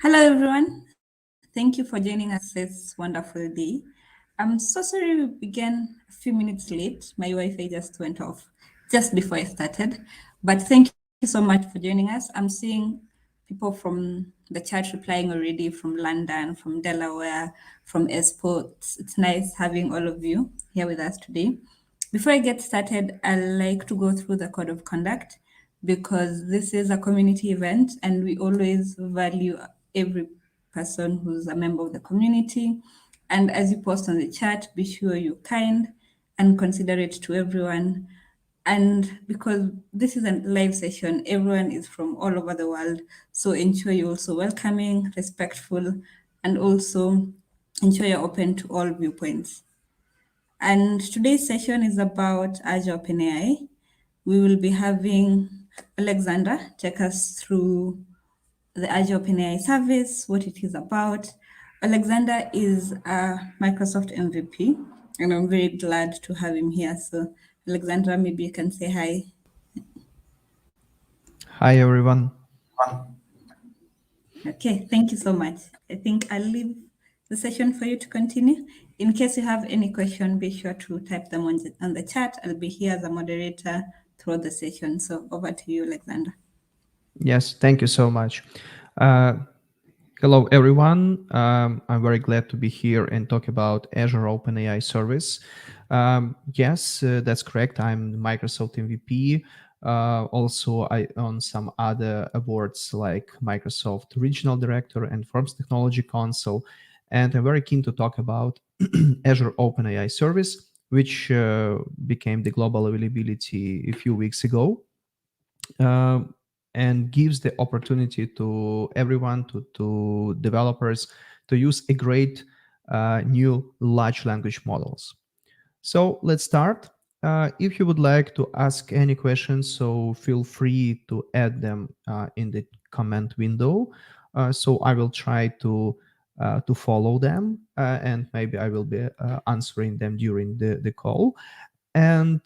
Hello, everyone. Thank you for joining us this wonderful day. I'm so sorry we began a few minutes late. My Wi-Fi just went off just before I started. But thank you so much for joining us. I'm seeing people from the chat replying already from London, from Delaware, from Esport. It's nice having all of you here with us today. Before I get started, I like to go through the code of conduct because this is a community event and we always value every person who's a member of the community. And as you post on the chat, be sure you're kind and considerate to everyone. And because this is a live session, everyone is from all over the world. So ensure you're also welcoming, respectful, and also ensure you're open to all viewpoints. And today's session is about Azure Open AI. We will be having Alexander take us through the Azure Open AI service, what it is about. Alexander is a Microsoft MVP, and I'm very glad to have him here. So, Alexander, maybe you can say hi. Hi, everyone. Okay, thank you so much. I think I'll leave the session for you to continue. In case you have any question, be sure to type them on the chat. I'll be here as a moderator throughout the session. So over to you, Alexander. Yes, thank you so much. Uh, Hello, everyone. I'm very glad to be here and talk about Azure Open AI Service. Yes, that's correct. I'm Microsoft MVP. Also, I own some other awards like Microsoft Regional Director and Forbes Technology Council. And I'm very keen to talk about Azure Open AI Service, which became the global availability a few weeks ago. um, and gives the opportunity to everyone, to developers, to use a great new large language models. So let's start. If you would like to ask any questions, so feel free to add them in the comment window. So I will try to follow them, and maybe I will be answering them during the call. And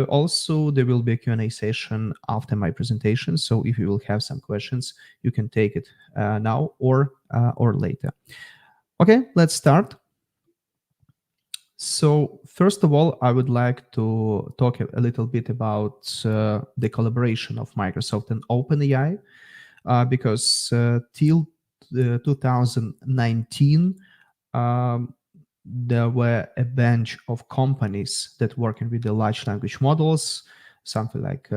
also there will be a Q&A session after my presentation. So if you will have some questions, you can take it now or later. Okay, let's start. So first of all, I would like to talk a little bit about the collaboration of Microsoft and OpenAI, because till 2019, um, there were a bunch of companies that working with the large language models, something like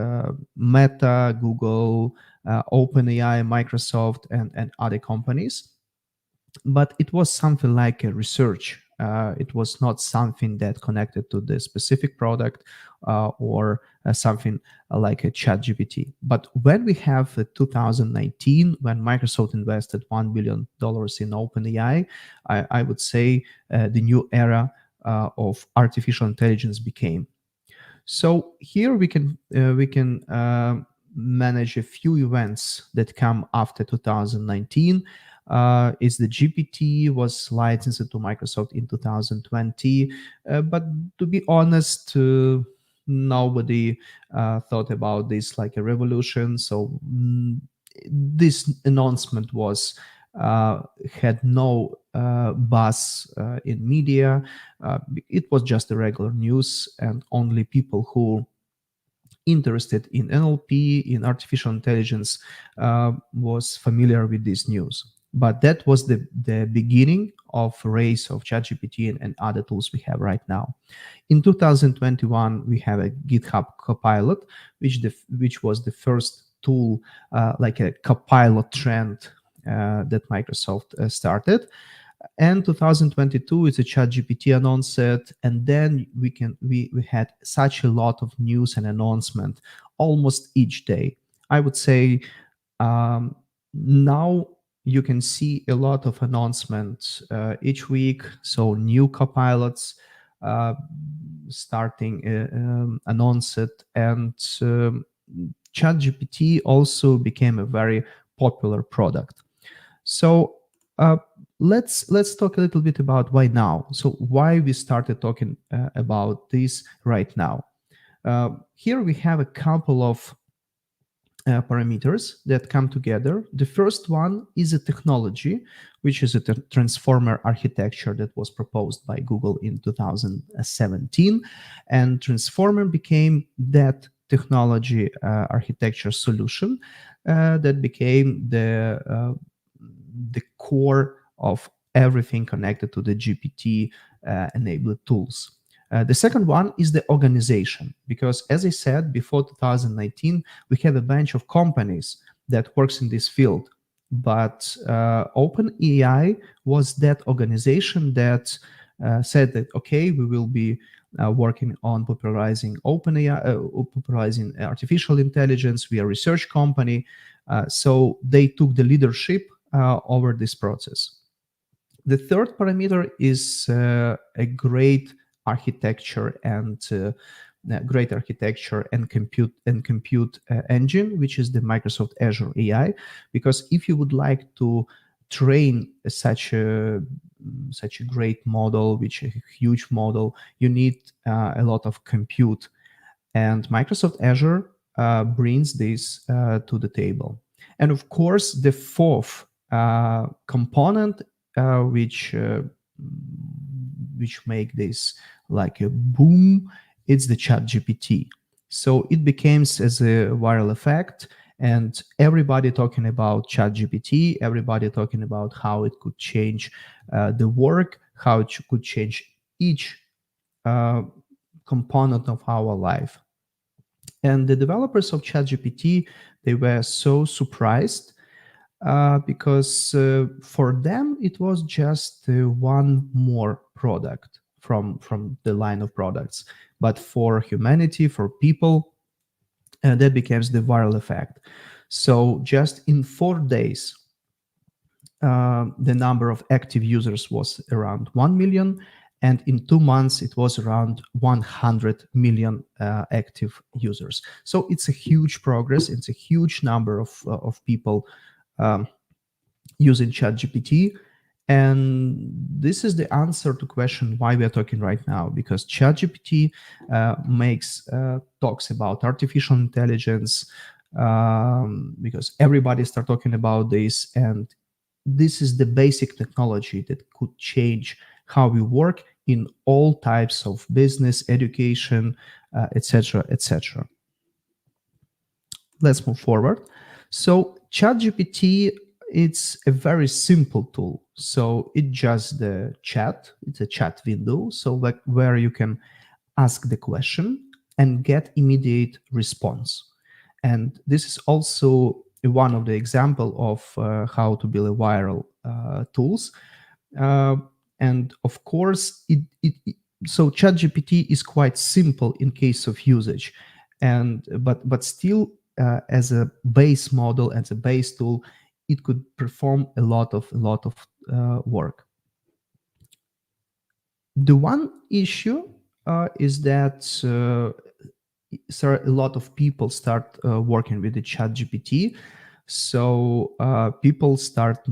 Meta, Google, OpenAI, Microsoft, and other companies. But it was something like a research. It was not something that connected to the specific product or something like a chat GPT. But when we have 2019, when Microsoft invested $1 billion in OpenAI, I would say the new era of artificial intelligence became. So here we can manage a few events that come after 2019. Is the GPT was licensed to Microsoft in 2020, but to be honest, nobody thought about this like a revolution. So this announcement was had no buzz in media. It was just a regular news, and only people who interested in NLP, in artificial intelligence, was familiar with this news. But that was the beginning of race of ChatGPT and other tools we have right now. In 2021, we have a GitHub Copilot, which was the first tool, like a Copilot trend that Microsoft started. And 2022 is a ChatGPT announced, and then we had such a lot of news and announcement almost each day. I would say now you can see a lot of announcements each week. So new copilots starting announced, and ChatGPT also became a very popular product. So let's talk a little bit about why now. So why we started talking about this right now. Here we have a couple of parameters that come together. The first one is a technology, which is a transformer architecture that was proposed by Google in 2017. And transformer became that technology architecture solution that became the core of everything connected to the GPT enabled tools. The second one is the organization, because as I said, before 2019, we have a bunch of companies that works in this field. But OpenAI was that organization that said that, okay, we will be working on popularizing OpenAI, popularizing artificial intelligence. We are a research company. So they took the leadership over this process. The third parameter is a great architecture and compute engine, which is the Microsoft Azure AI. Because if you would like to train such a great model, which is a huge model, you need a lot of compute, and Microsoft Azure brings this to the table. And of course, the fourth component, which make this like a boom, it's the chat GPT. So it became as a viral effect, and everybody talking about chat GPT, everybody talking about how it could change the work, how it could change each uh, component of our life. And the developers of ChatGPT, they were so surprised because for them it was just one more product from the line of products. But for humanity, for people, that becomes the viral effect. So just in 4 days, the number of active users was around 1 million, and in 2 months it was around 100 million active users. So it's a huge progress. It's a huge number of people um, using ChatGPT. And this is the answer to question why we are talking right now, because ChatGPT talks about artificial intelligence, because everybody start talking about this, and this is the basic technology that could change how we work in all types of business, education, etc., etc. Let's move forward. So ChatGPT, it's a very simple tool. So it's just the chat. It's a chat window. So like where you can ask the question and get immediate response. And this is also one of the example of how to build a viral tools. Uh, and of course, so ChatGPT is quite simple in case of usage, and but still, as a base model, as a base tool, it could perform a lot of work. The one issue is that a lot of people start working with the ChatGPT, so people start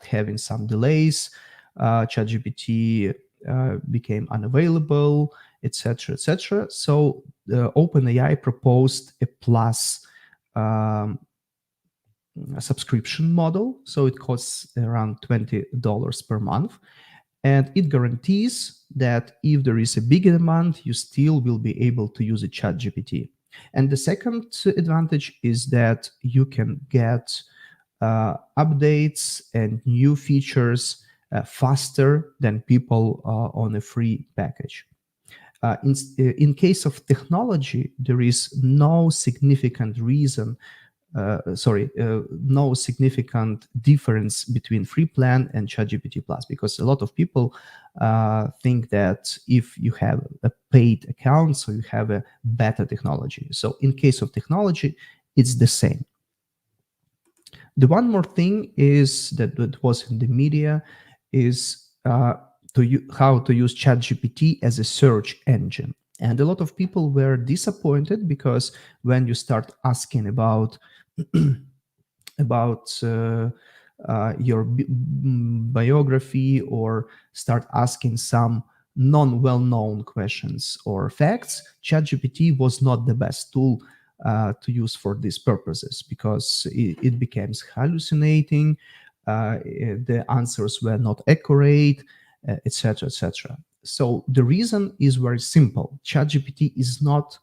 having some delays. ChatGPT became unavailable, etc., etc. So OpenAI proposed a plus um, a subscription model. So it costs around $20 per month, and it guarantees that if there is a big demand, you still will be able to use a chat GPT. And the second advantage is that you can get updates and new features faster than people on a free package. In case of technology, there is no significant reason no significant difference between free plan and ChatGPT Plus, because a lot of people think that if you have a paid account, so you have a better technology. So in case of technology, it's the same. The one more thing is that was in the media is how to use ChatGPT as a search engine. And a lot of people were disappointed because when you start asking about your biography, or start asking some non well-known questions or facts, ChatGPT was not the best tool to use for these purposes because it becomes hallucinating, the answers were not accurate, etc., etc. So the reason is very simple. ChatGPT is not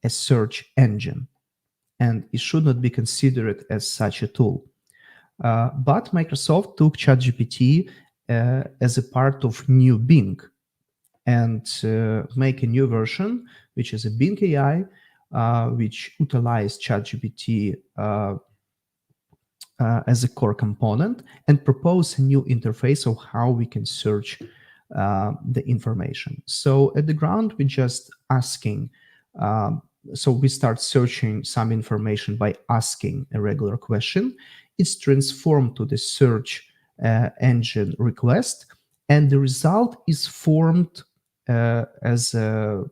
a search engine, and it should not be considered as such a tool. But Microsoft took ChatGPT as a part of new Bing and make a new version, which is a Bing AI, which utilized ChatGPT as a core component and propose a new interface of how we can search the information. So at the ground, we're just asking. So we start searching some information by asking a regular question. It's transformed to the search engine request, and the result is formed as a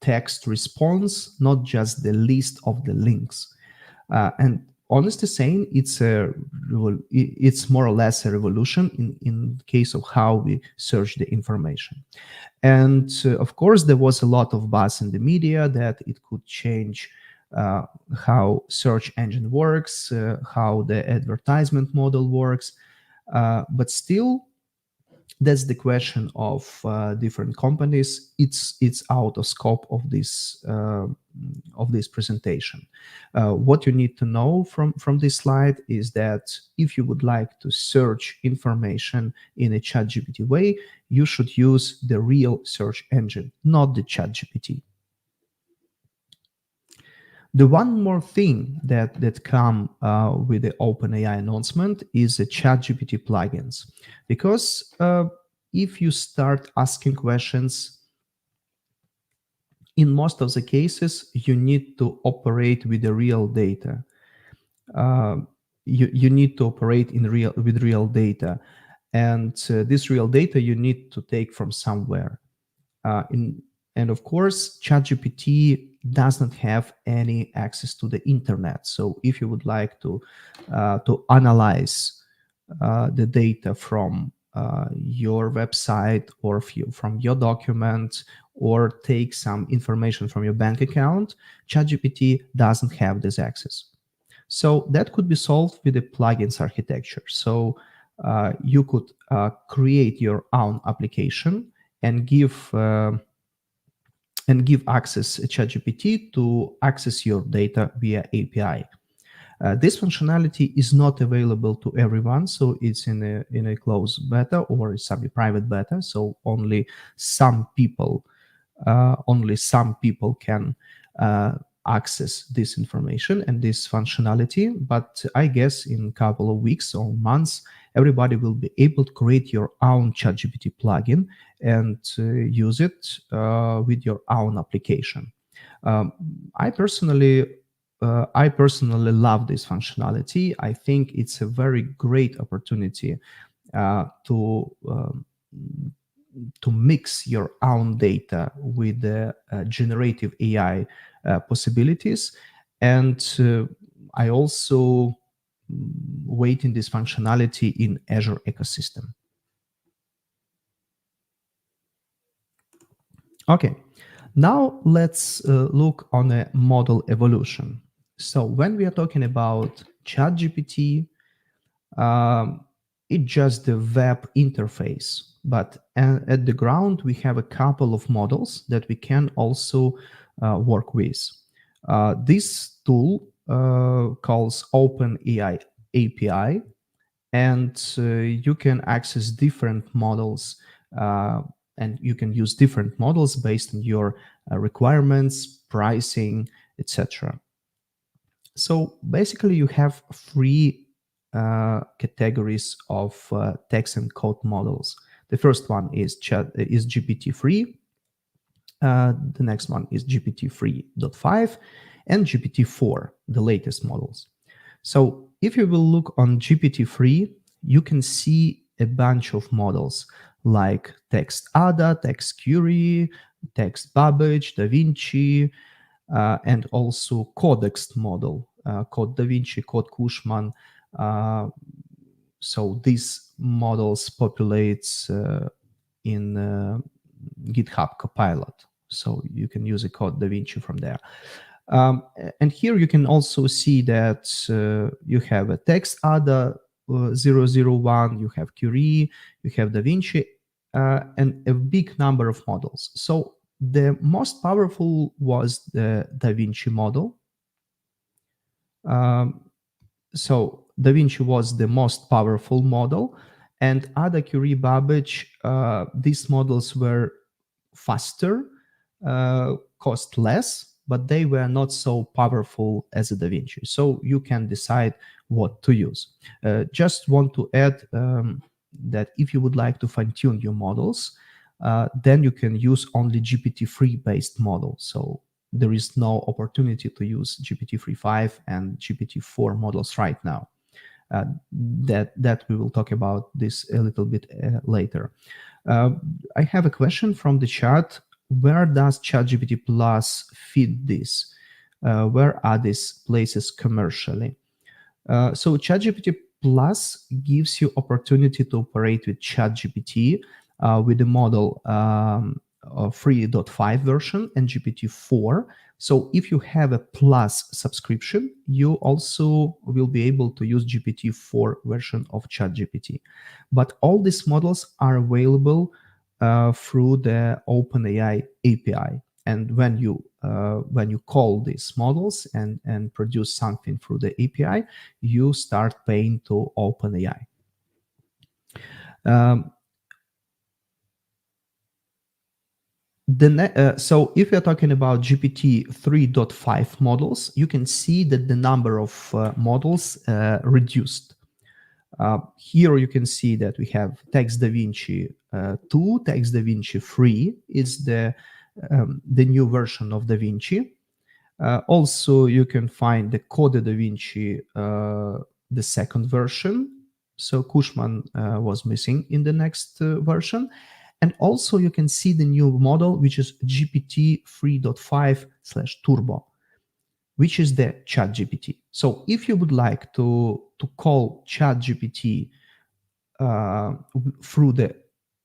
text response, not just the list of the links. And honestly saying, it's more or less a revolution in case of how we search the information. And of course, there was a lot of buzz in the media that it could change how search engine works, how the advertisement model works. But still, that's the question of different companies. It's out of scope of this presentation. What you need to know from this slide is that if you would like to search information in a ChatGPT way, you should use the real search engine, not the ChatGPT. The one more thing that come with the OpenAI announcement is the ChatGPT plugins, because if you start asking questions, in most of the cases, you need to operate with the real data. You need to operate with real data, and this real data you need to take from somewhere. And of course, ChatGPT does not have any access to the internet. So if you would like to analyze the data from your website or from your document, or take some information from your bank account, ChatGPT doesn't have this access. So that could be solved with a plugins architecture. So you could create your own application and give access ChatGPT to access your data via API. This functionality is not available to everyone, so it's in a closed beta or semi-private beta. So only some people can access this information and this functionality. But I guess in a couple of weeks or months, everybody will be able to create your own ChatGPT plugin and use it with your own application. Um, I personally love this functionality. I think it's a very great opportunity to mix your own data with the generative AI possibilities. And I also wait in this functionality in Azure ecosystem. Okay, now let's look on a model evolution. So when we are talking about ChatGPT, um, it's just the web interface, but at the ground we have a couple of models that we can also work with. This tool calls Open AI API, and you can access different models, and you can use different models based on your requirements, pricing, etc. So basically, you have three categories of text and code models. The first one is GPT-3. The next one is GPT-3.5 and GPT-4, the latest models. So if you will look on GPT-3, you can see a bunch of models like Text Ada, Text Curie, Text Babbage, Da Vinci, and also Codex model, Code Da Vinci, Code Cushman. So these models populates in GitHub Copilot. So you can use a Code Da Vinci from there. And here you can also see that you have a text ADA 001, you have Curie, you have DaVinci, and a big number of models. So the most powerful was the DaVinci model. Um, so DaVinci was the most powerful model, and Ada, Curie, Babbage, these models were faster, cost less, but they were not so powerful as a DaVinci. So you can decide what to use. Just want to add that if you would like to fine-tune your models, then you can use only GPT-3 based model. So there is no opportunity to use GPT-3.5 and GPT-4 models right now. That we will talk about this a little bit later. I have a question from the chat. Where does ChatGPT Plus fit this? Where are these places commercially? So ChatGPT Plus gives you opportunity to operate with ChatGPT with the model 3.5 version and GPT-4. So if you have a Plus subscription, you also will be able to use GPT-4 version of ChatGPT. But all these models are available through the OpenAI API. And when you call these models and produce something through the API, you start paying to OpenAI. So if you're talking about GPT 3.5 models, you can see that the number of models reduced. Here you can see that we have Text DaVinci 2, Text DaVinci 3 is the new version of DaVinci. Also, you can find the Code DaVinci, the second version. So Cushman was missing in the next version. And also you can see the new model, which is GPT 3.5/Turbo, which is the ChatGPT. So if you would like to call ChatGPT through the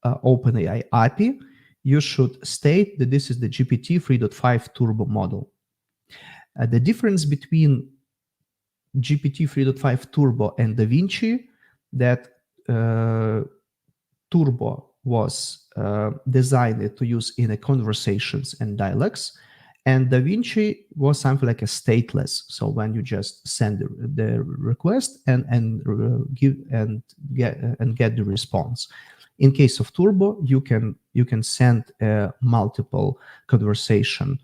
OpenAI API, you should state that this is the GPT 3.5 Turbo model. The difference between GPT 3.5 Turbo and DaVinci, that Turbo was designed to use in a conversations and dialogues, and DaVinci was something like a stateless. So when you just send the request and get the response. In case of Turbo, you can send multiple conversation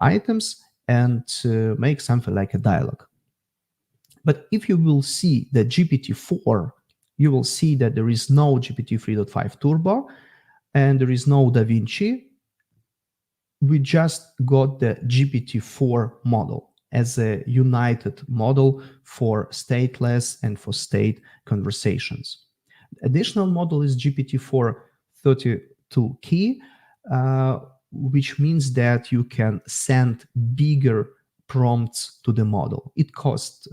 items and make something like a dialogue. But if you will see the GPT-4, you will see that there is no GPT 3.5 Turbo and there is no DaVinci. We just got the GPT-4 model as a united model for stateless and for state conversations. Additional model is GPT-4 32 key, which means that you can send bigger prompts to the model. It costs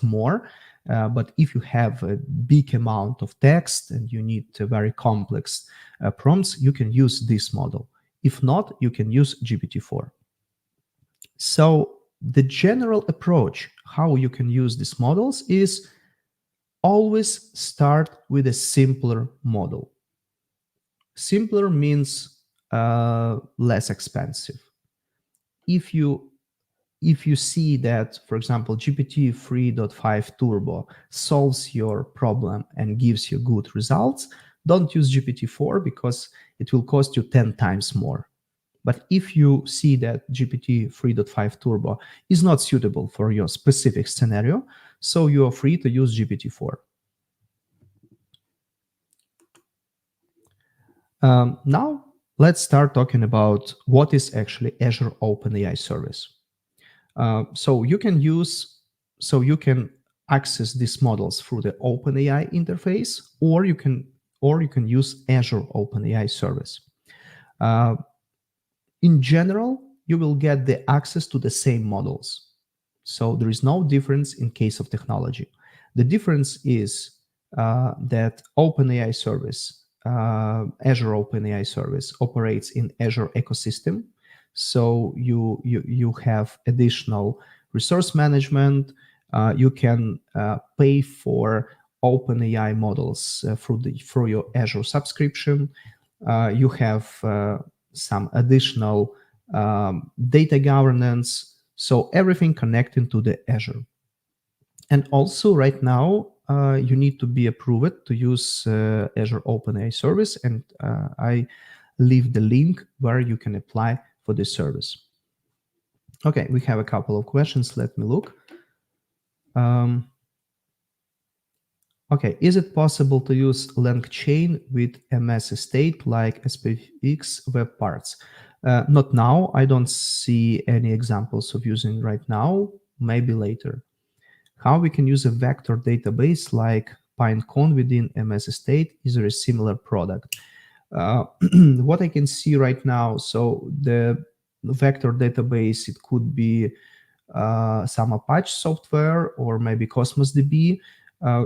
more, but if you have a big amount of text and you need very complex prompts, you can use this model. If not, you can use GPT-4. So the general approach how you can use these models is always start with a simpler model. Simpler means less expensive. If you see that, for example, GPT 3.5 Turbo solves your problem and gives you good results, don't use GPT-4 because it will cost you 10 times more. But if you see that GPT 3.5 Turbo is not suitable for your specific scenario, so you are free to use GPT-4. Now, let's start talking about what is actually Azure Open AI Service. So you can access these models through the OpenAI interface, or you can use Azure OpenAI Service. In general, you will get the access to the same models. So there is no difference in case of technology. The difference is that OpenAI service, Azure OpenAI service operates in Azure ecosystem. So you have additional resource management. You can pay for OpenAI models through your Azure subscription. You have some additional data governance. So everything connecting to the Azure. And also right now, you need to be approved to use Azure Open AI Service. And I leave the link where you can apply for this service. Okay, we have a couple of questions. Let me look. Um, okay, is it possible to use LangChain with MS estate like SPX web parts? Not now. I don't see any examples of using right now. Maybe later. How we can use a vector database like Pinecone within MS Estate? Is there a similar product? What I can see right now, so the vector database, it could be some Apache software or maybe Cosmos DB.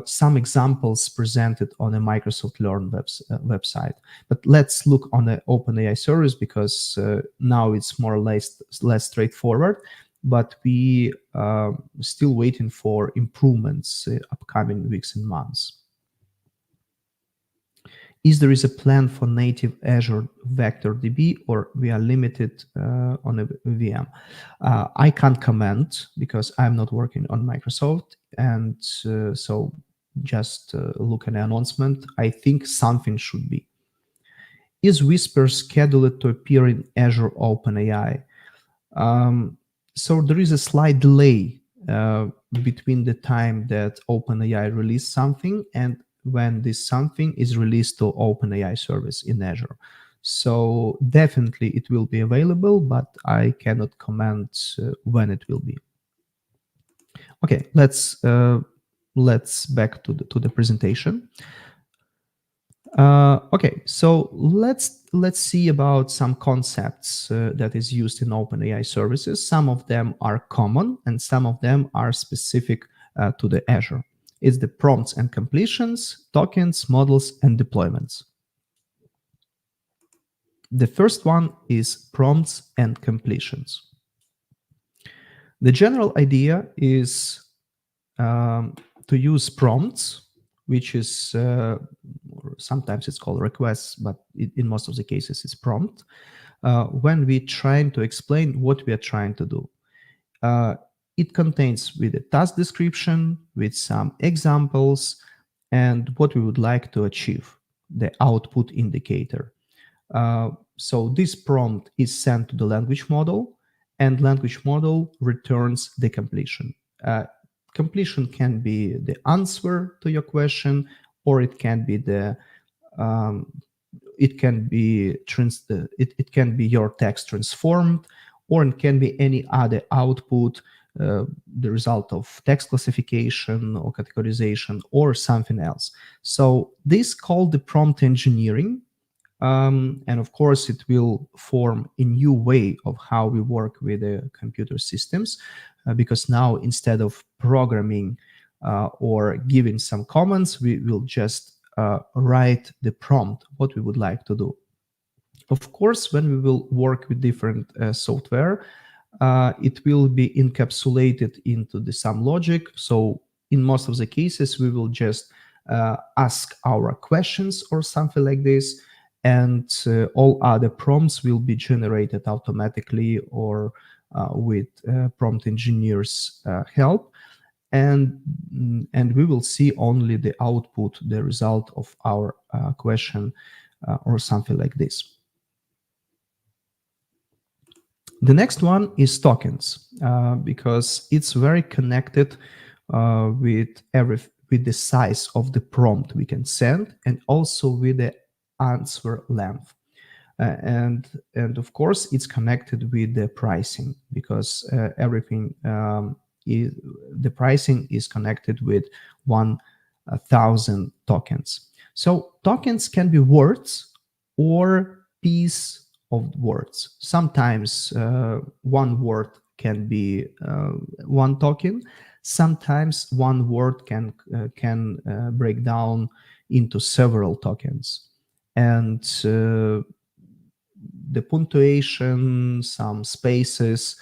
Some examples presented on a Microsoft Learn website. But let's look on the OpenAI service because now it's more or less straightforward. But we still waiting for improvements upcoming weeks and months. Is there a plan for native Azure Vector DB, or we are limited on a VM? I can't comment because I'm not working on Microsoft, and so just look at the announcement. I think something should be. Is Whisper scheduled to appear in Azure OpenAI? So there is a slight delay between the time that OpenAI released something and when this something is released to OpenAI service in Azure. So definitely it will be available, but I cannot comment when it will be. Okay, let's back to the presentation. Okay, so let's see about some concepts that is used in OpenAI services. Some of them are common, and some of them are specific to the Azure. It's the prompts and completions, tokens, models, and deployments. The first one is prompts and completions. The general idea is to use prompts, which is sometimes it's called requests, but in most of the cases it's prompt, when we're trying to explain what we are trying to do. It contains with a task description, with some examples, and what we would like to achieve, the output indicator. So this prompt is sent to the language model, and language model returns the completion. Completion can be the answer to your question, or it can be the it can be your text transformed, or it can be any other output, the result of text classification or categorization or something else. So this called the prompt engineering. And of course, it will form a new way of how we work with the computer systems, because now instead of programming or giving some comments, we will just write the prompt, what we would like to do. Of course, when we will work with different software, it will be encapsulated into the some logic. So in most of the cases, we will just ask our questions or something like this, and all other prompts will be generated automatically or with prompt engineers' help. And we will see only the output, the result of our question or something like this. The next one is tokens, because it's very connected with the size of the prompt we can send, and also with the answer length. And of course, it's connected with the pricing, because everything the pricing is connected with 1,000 tokens. So tokens can be words or piece of words. Sometimes one word can be one token. Sometimes one word can break down into several tokens. And the punctuation, some spaces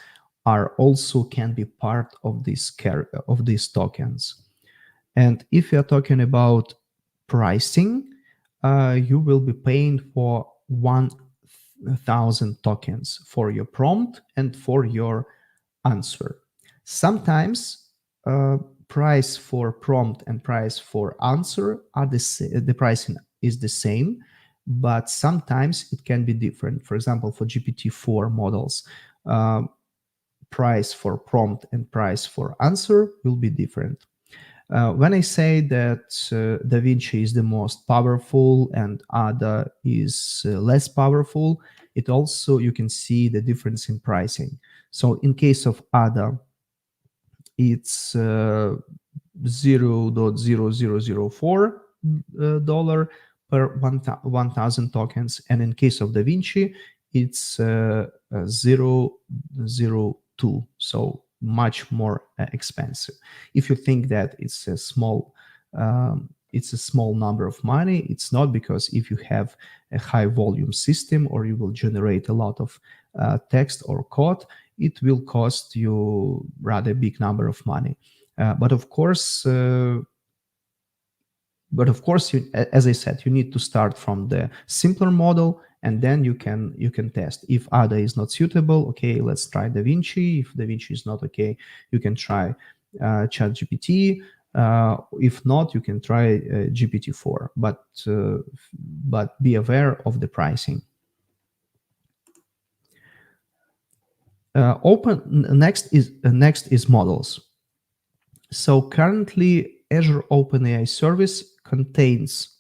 are also can be part of of these tokens. And if you're talking about pricing, you will be paying for 1,000 tokens for your prompt and for your answer. Sometimes price for prompt and price for answer are the pricing is the same, but sometimes it can be different. For example, for GPT-4 models, uh, price for prompt and price for answer will be different. When I say that DaVinci is the most powerful and Ada is less powerful, it also you can see the difference in pricing. So in case of Ada, it's 0.0004 dollar per 1,000 tokens, and in case of DaVinci, it's 0.02, so much more expensive. If you think that it's a small number of money, it's not, because if you have a high volume system or you will generate a lot of text or code, it will cost you rather big number of money. But of course, as I said, you need to start from the simpler model, and then you can test. If Ada is not suitable, okay, let's try DaVinci. If DaVinci is not okay, you can try ChatGPT. If not, you can try GPT-4. But be aware of the pricing. Next is models. So currently, Azure Open AI Service contains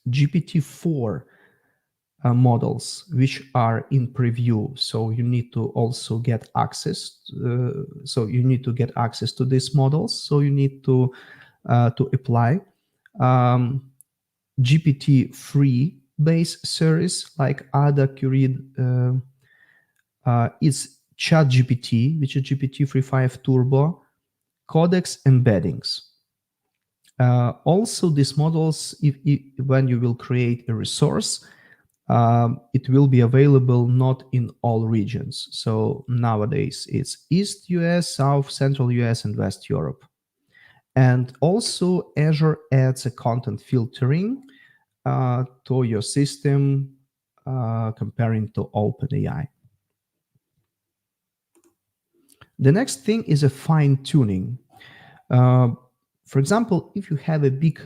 GPT-4 models, which are in preview. So you need to also get access. You need to get access to these models. So you need to apply. GPT-3 based series like Ada, Curie, is ChatGPT, which is GPT-3.5 Turbo, Codex embeddings. Also, these models, when you will create a resource, it will be available not in all regions. So nowadays it's East US, South, Central US, and West Europe. And also Azure adds a content filtering to your system comparing to OpenAI. The next thing is a fine tuning. For example, if you have a big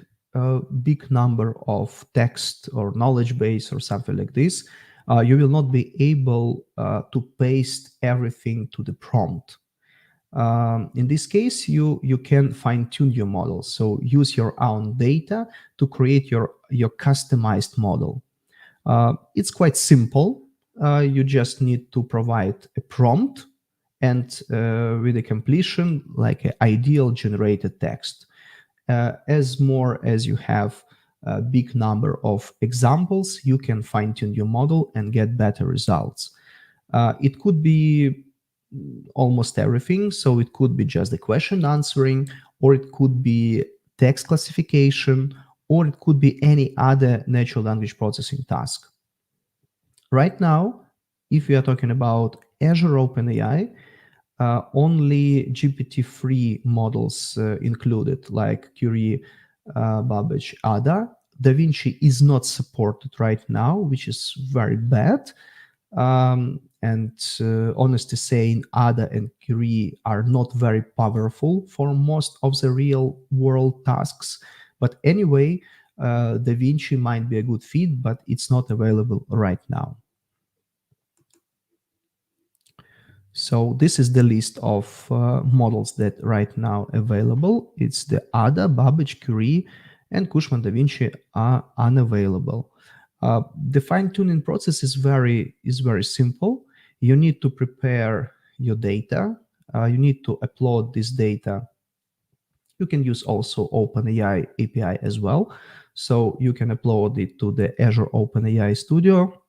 number of text or knowledge base or something like this, you will not be able to paste everything to the prompt. In this case, you can fine tune your model. So use your own data to create your customized model. It's quite simple. You just need to provide a prompt and with a completion like an ideal generated text. As more as you have a big number of examples, you can fine-tune your model and get better results. It could be almost everything. So it could be just the question answering, or it could be text classification, or it could be any other natural language processing task. Right now, if we are talking about Azure OpenAI, only GPT-3 models included, like Curie, Babbage, Ada. DaVinci is not supported right now, which is very bad. And honestly saying, Ada and Curie are not very powerful for most of the real world tasks. But anyway, DaVinci might be a good fit, but it's not available right now. So this is the list of models that right now available. It's the Ada, Babbage, Curie, and Cushman DaVinci are unavailable. The fine-tuning process is very simple. You need to prepare your data. You need to upload this data. You can use also OpenAI API as well. So you can upload it to the Azure OpenAI Studio,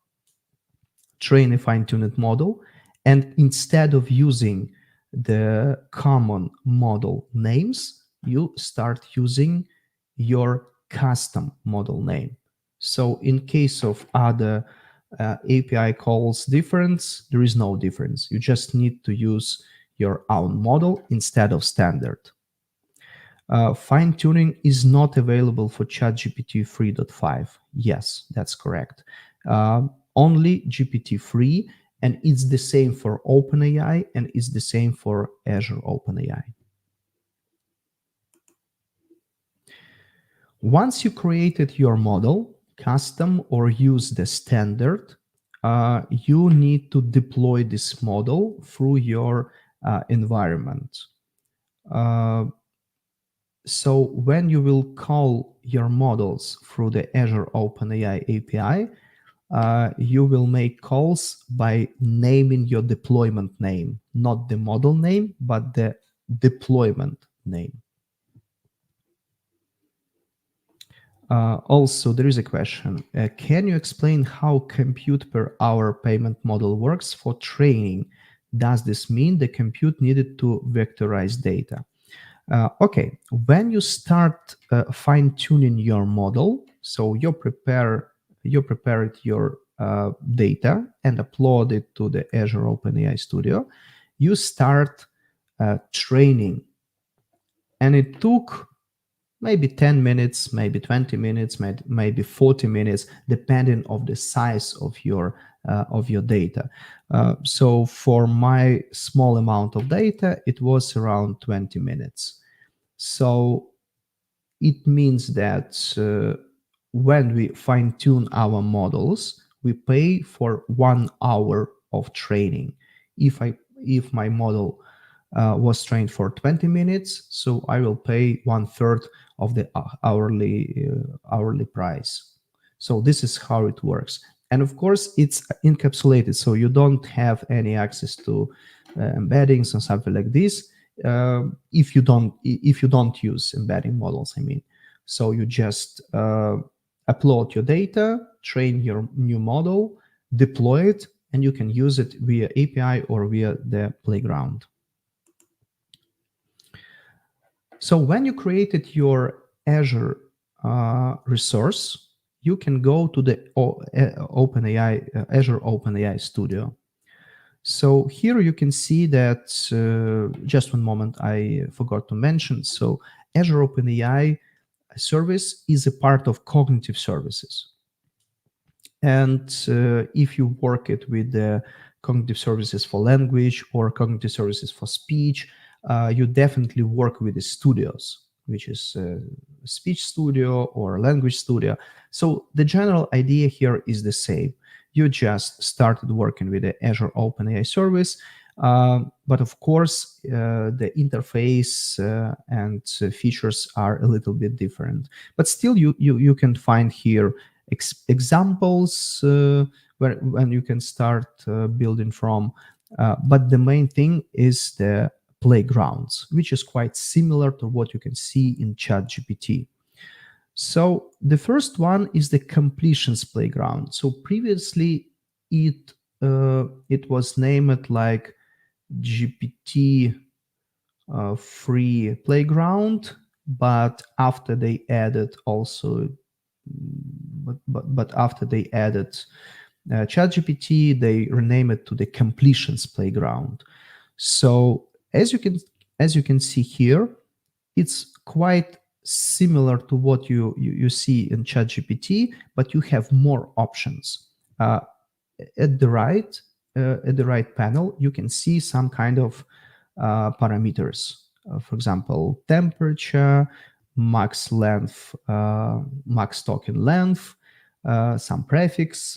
train a fine-tuned model, and instead of using the common model names, you start using your custom model name. So in case of other API calls difference, there is no difference. You just need to use your own model instead of standard. Fine-tuning is not available for ChatGPT 3.5. Yes, that's correct. Only GPT-3, and it's the same for OpenAI, and it's the same for Azure OpenAI. Once you created your model, custom or use the standard, you need to deploy this model through your environment. So when you will call your models through the Azure OpenAI API, you will make calls by naming your deployment name, not the model name, but the deployment name. Also, there is a question. Can you explain how compute per hour payment model works for training? Does this mean the compute needed to vectorize data? Okay, when you start fine-tuning your model, so you prepared your data and upload it to the Azure OpenAI Studio, you start training, and it took maybe 10 minutes, maybe 20 minutes, maybe 40 minutes, depending of the size of your data. So for my small amount of data, it was around 20 minutes. So it means that when we fine tune our models, we pay for 1 hour of training. If my model was trained for 20 minutes, so I will pay 1/3 of the hourly price. So this is how it works. And of course, it's encapsulated, so you don't have any access to embeddings or something like this. If you don't use embedding models, I mean. So you just upload your data, train your new model, deploy it, and you can use it via API or via the playground. So when you created your Azure resource, you can go to the Azure OpenAI Studio. So here you can see that, just one moment, I forgot to mention. So Azure OpenAI Service is a part of Cognitive Services. And if you work it with the Cognitive Services for language or Cognitive Services for speech, you definitely work with the studios, which is Speech Studio or Language Studio. So the general idea here is the same. You just started working with the Azure OpenAI Service, but of course, the interface and features are a little bit different. But still, you can find here examples when you can start building from. But the main thing is the playgrounds, which is quite similar to what you can see in ChatGPT. So the first one is the completions playground. So previously it was named like GPT free playground, but after they added also, but after they added ChatGPT, they rename it to the completions playground. So as you can see here, it's quite similar to what you see in ChatGPT, but you have more options. At the right panel, you can see some kind of parameters. For example, temperature, max length, max token length, some prefix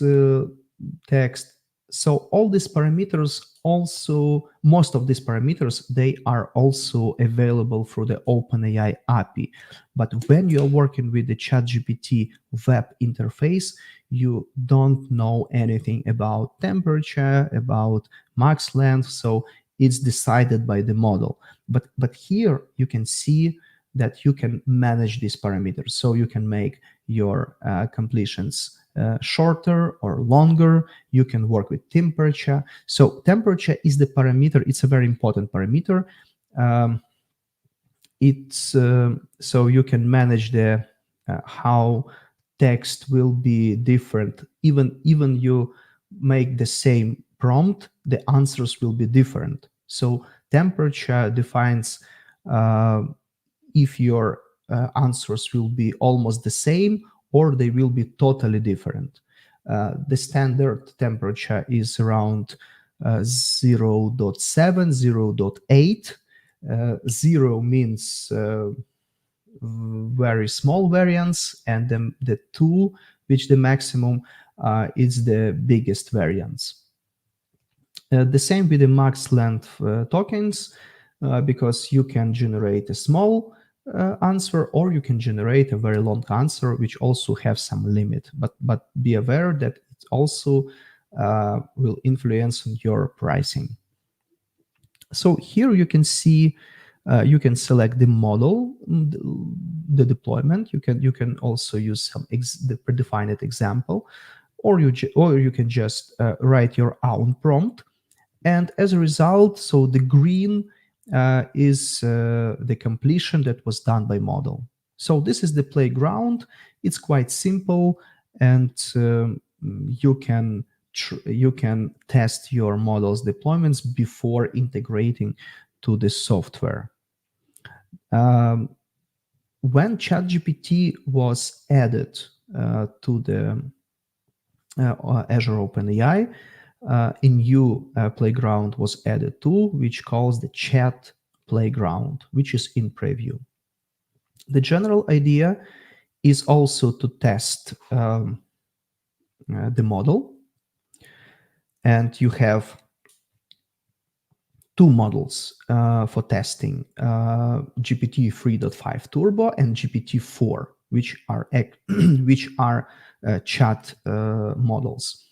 text. So all these parameters also, most of these parameters, they are also available through the OpenAI API. But when you're working with the ChatGPT web interface, you don't know anything about temperature, about max length. So it's decided by the model. But here you can see that you can manage these parameters. So you can make your completions shorter or longer. You can work with temperature. So temperature is the parameter. It's a very important parameter. It's so you can manage the how text will be different. Even you make the same prompt, the answers will be different. So temperature defines uh, if your answers will be almost the same or they will be totally different. The standard temperature is around 0.7, 0.8. 0 means very small variance, and the 2, which the maximum, is the biggest variance. The same with the max length tokens, because you can generate a small answer or you can generate a very long answer, which also have some limit. But be aware that it also will influence on your pricing. So here you can see, you can select the model, the deployment. You can also use the predefined example, or you can just write your own prompt. And as a result, so the green is the completion that was done by model. So this is the playground. It's quite simple, and you can test your model's deployments before integrating to the software. Um, when ChatGPT was added to the Azure Open AI, a new playground was added too, which calls the chat playground, which is in preview. The general idea is also to test the model, and you have two models for testing, GPT 3.5 Turbo and GPT 4, which are which are chat models.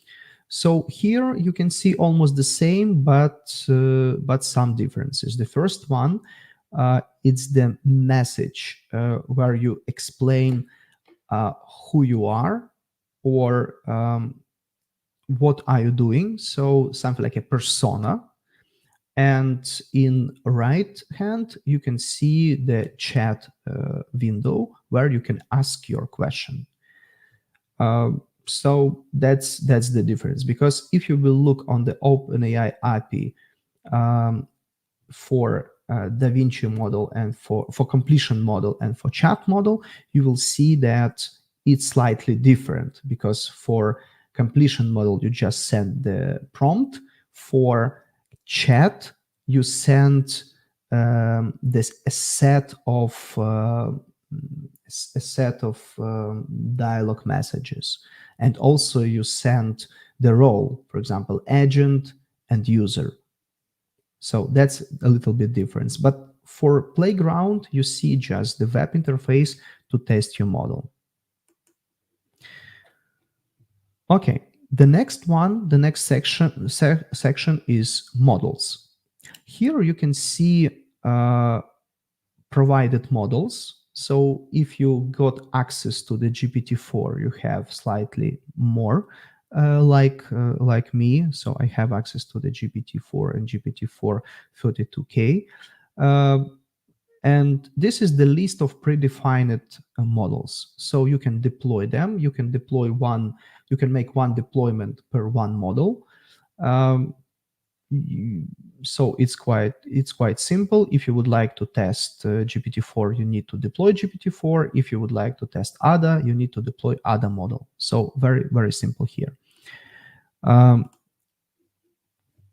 So here you can see almost the same, but some differences. The first one, it's the message where you explain who you are, or what are you doing. So something like a persona. And in right hand, you can see the chat window where you can ask your question. So that's the difference, because if you will look on the OpenAI API for DaVinci model and for completion model and for chat model, you will see that it's slightly different, because for completion model, you just send the prompt. For chat, you send this a set of dialogue messages, and also you send the role, for example, agent and user. So that's a little bit different. But for playground, you see just the web interface to test your model. Okay, the next section is models. Here you can see provided models. So if you got access to the GPT-4, you have slightly more, like me. So I have access to the GPT-4 and GPT-4 32K. And this is the list of predefined models. So you can deploy them. You can make one deployment per one model. So it's quite simple. If you would like to test GPT-4, you need to deploy GPT-4. If you would like to test ADA, you need to deploy ADA model. So very, very simple here.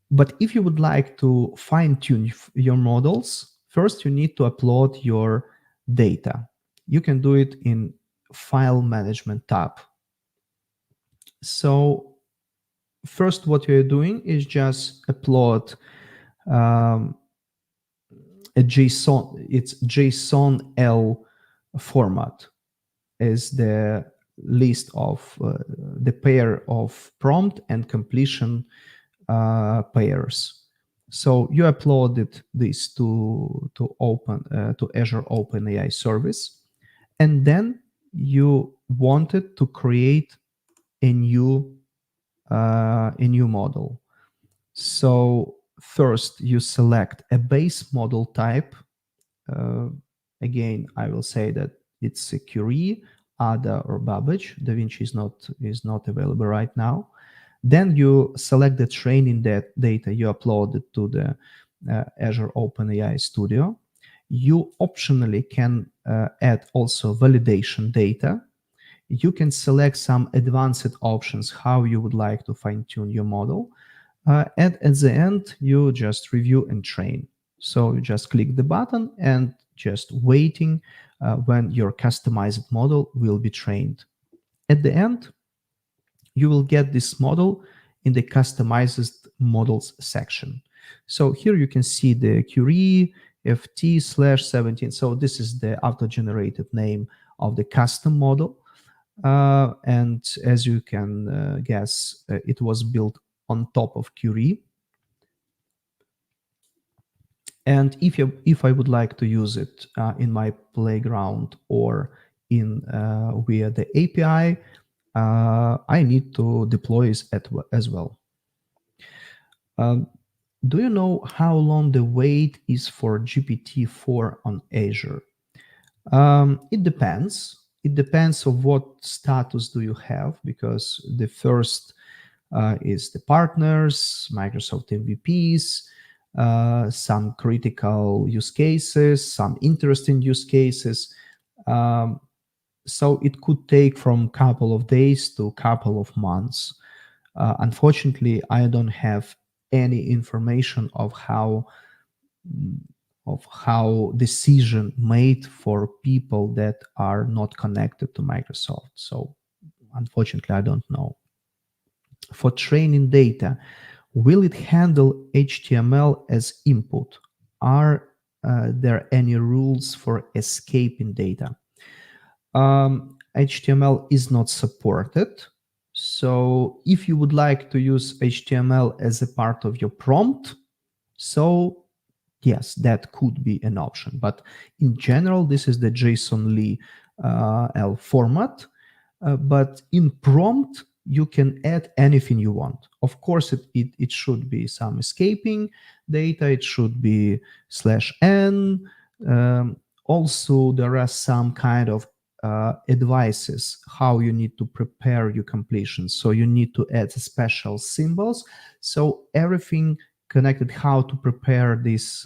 But if you would like to fine-tune your models, first you need to upload your data. You can do it in File Management tab. So first, what you're doing is just upload a JSON. It's JSON-L format is the list of the pair of prompt and completion pairs. So you uploaded this to Azure Open AI Service, and then you wanted to create a new model. So first you select a base model type. Again, I will say that it's a Curie, Ada, or Babbage. DaVinci is not available right now. Then you select the training data you uploaded to the Azure Open AI Studio. You optionally can add also validation data. You can select some advanced options how you would like to fine tune your model. And at the end, you just review and train. So you just click the button and just waiting when your customized model will be trained. At the end, you will get this model in the customized models section. So here you can see the Curie FT/17. So this is the auto-generated name of the custom model. And as you can guess, it was built on top of Curie. And if I would like to use it in my playground or in via the API, I need to deploy it as well. Um, do you know how long the wait is for GPT-4 on Azure? It depends. It depends of what status do you have, because the first is the partners, Microsoft MVPs, some critical use cases, some interesting use cases. Um, so it could take from couple of days to couple of months. Unfortunately, I don't have any information of how decision made for people that are not connected to Microsoft. So unfortunately, I don't know. For training data, will it handle HTML as input? Are there any rules for escaping data? HTML is not supported. So if you would like to use HTML as a part of your prompt, so yes, that could be an option. But in general, this is the JSON-L format. But in prompt, you can add anything you want. Of course, it should be some escaping data. It should be /n. Also, there are some kind of advices how you need to prepare your completion. So you need to add special symbols. So everything connected how to prepare this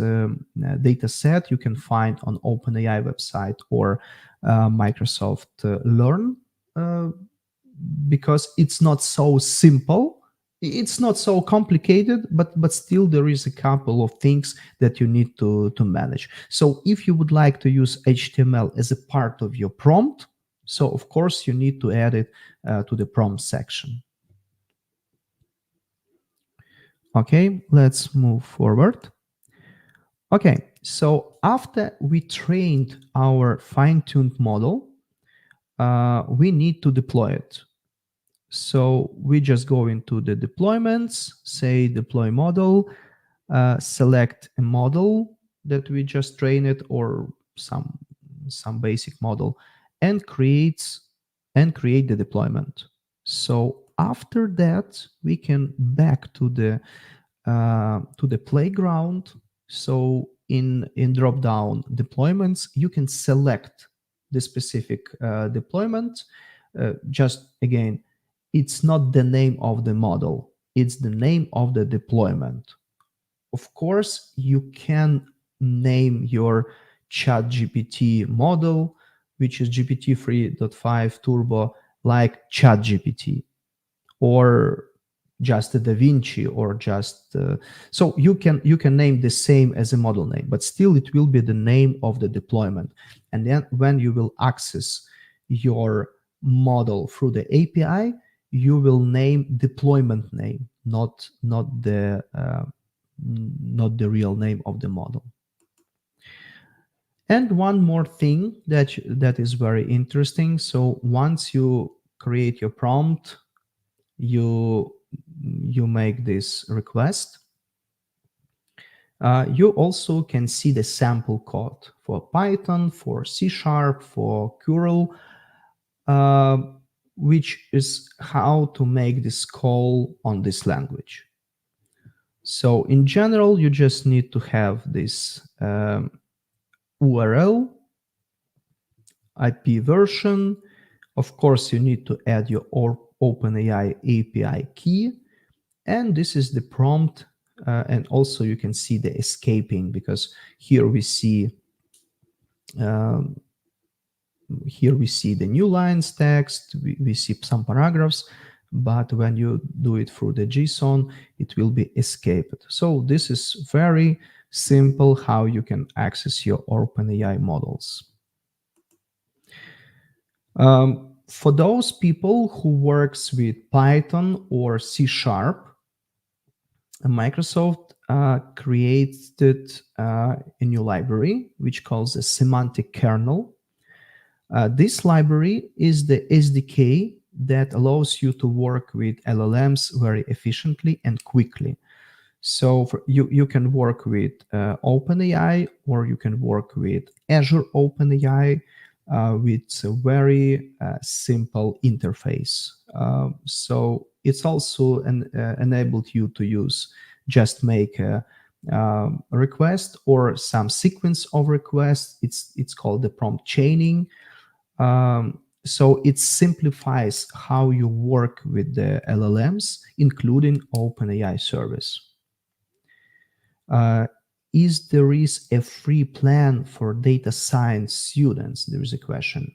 data set you can find on OpenAI website or Microsoft Learn, because it's not so simple. It's not so complicated, but still there is a couple of things that you need to manage. So if you would like to use HTML as a part of your prompt, so of course you need to add it to the prompt section. Okay, let's move forward. Okay, so after we trained our fine-tuned model, we need to deploy it. So we just go into the deployments, say deploy model, select a model that we just trained it or some basic model, and create the deployment. So after that, we can back to the playground. So in drop down deployments, you can select the specific deployment. Just again, it's not the name of the model, it's the name of the deployment. Of course, you can name your ChatGPT model, which is GPT 3.5 Turbo, like ChatGPT, or just a Da Vinci, or just so you can name the same as a model name, but still it will be the name of the deployment. And then when you will access your model through the API, you will name deployment name, not the real name of the model. And one more thing that is very interesting. So once you create your prompt, you make this request. You also can see the sample code for Python, for C#, for Curl, which is how to make this call on this language. So in general, you just need to have this URL, IP version. Of course, you need to add your OpenAI API key. And this is the prompt. And also you can see the escaping, because here we see um, the new lines text, we see some paragraphs, but when you do it through the JSON, it will be escaped. So this is very simple how you can access your OpenAI models. For those people who works with Python or C Sharp, Microsoft created a new library which calls a semantic kernel. This library is the SDK that allows you to work with LLMs very efficiently and quickly. So you can work with OpenAI, or you can work with Azure OpenAI with a very simple interface. So it's also enabled you to use, just make a request or some sequence of requests. It's called the prompt chaining. So it simplifies how you work with the LLMs, including OpenAI service. Is there is a free plan for data science students? There is a question.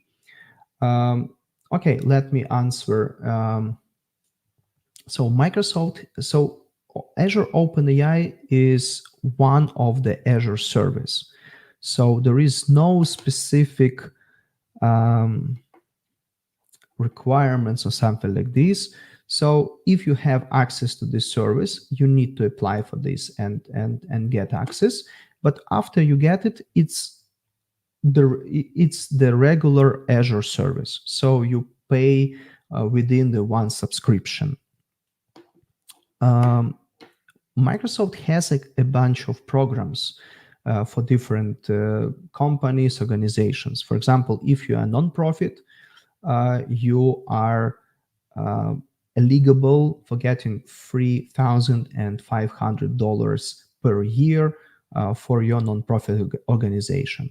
Okay, let me answer. So Azure OpenAI is one of the Azure service. So there is no specific requirements or something like this. So if you have access to this service, you need to apply for this and get access. But after you get it, it's the regular Azure service. So you pay within the one subscription. Microsoft has a bunch of programs for different companies, organizations. For example, if you are a nonprofit, you are eligible for getting $3,500 per year for your nonprofit organization.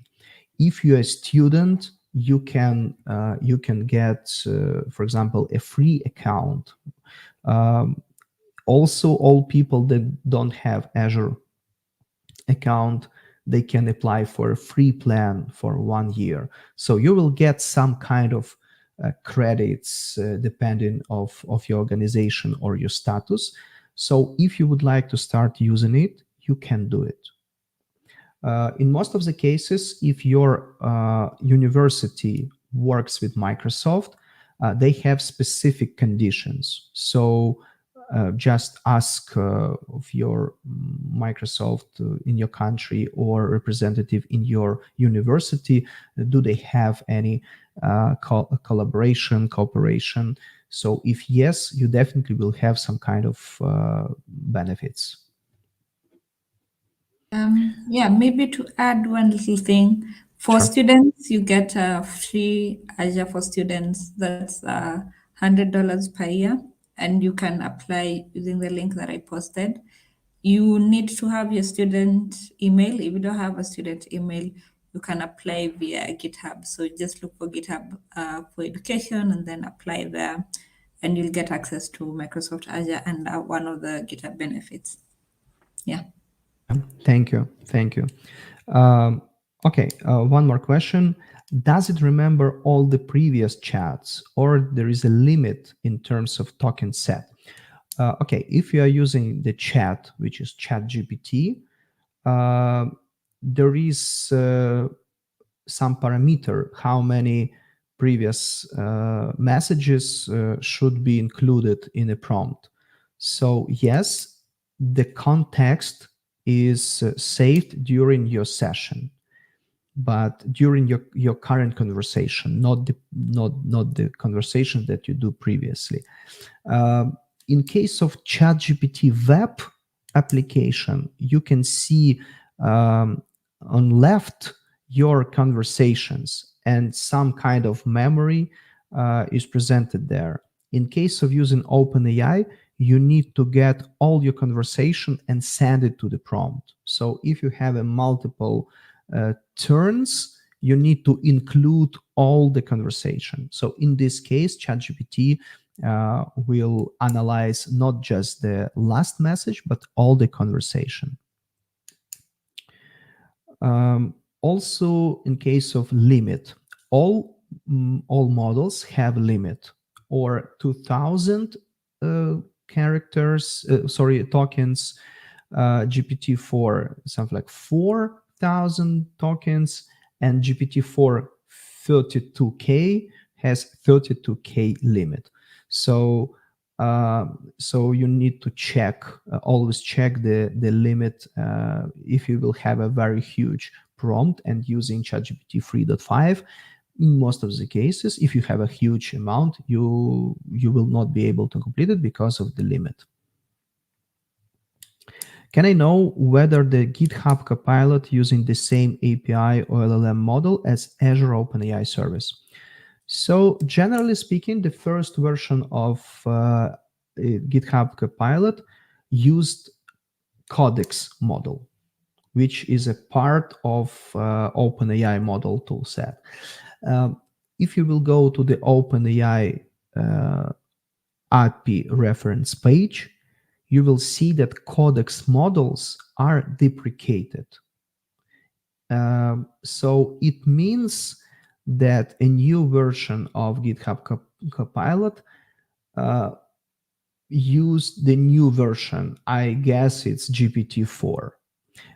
If you're a student, you can get, for example, a free account. Also, all people that don't have Azure account, they can apply for a free plan for 1 year. So you will get some kind of credits depending of your organization or your status. So if you would like to start using it, you can do it. In most of the cases, if your university works with Microsoft, they have specific conditions. So just ask of your Microsoft in your country or representative in your university, do they have any collaboration, cooperation? So if yes, you definitely will have some kind of benefits. Yeah, maybe to add one little thing. For Sure. students, you get a free Azure for students. That's $100 per year, and you can apply using the link that I posted. You need to have your student email. If you don't have a student email, you can apply via GitHub. So just look for GitHub for education and then apply there, and you'll get access to Microsoft Azure and one of the GitHub benefits. Yeah. Thank you. Thank you. Okay, one more question. Does it remember all the previous chats, or there is a limit in terms of token set? Okay, if you are using the chat, which is ChatGPT, there is some parameter how many previous messages should be included in a prompt. So yes, the context is saved during your session, but during your current conversation, not the conversation that you do previously. In case of ChatGPT web application, you can see on left your conversations, and some kind of memory is presented there. In case of using OpenAI, you need to get all your conversation and send it to the prompt. So if you have a multiple turns, you need to include all the conversation. So in this case, ChatGPT will analyze not just the last message, but all the conversation. Also, in case of limit, all models have limit, or 2000 characters, tokens. GPT-4 something like 4,000 tokens, and GPT-4 32K has 32K limit. So you need to check, always check the limit if you will have a very huge prompt and using ChatGPT 3.5. In most of the cases, if you have a huge amount, you will not be able to complete it because of the limit. Can I know whether the GitHub Copilot using the same API or LLM model as Azure Open AI Service? So generally speaking, the first version of GitHub Copilot used Codex model, which is a part of OpenAI model toolset. If you will go to the OpenAI API reference page, you will see that Codex models are deprecated. So it means that a new version of GitHub Copilot used the new version. I guess it's GPT-4.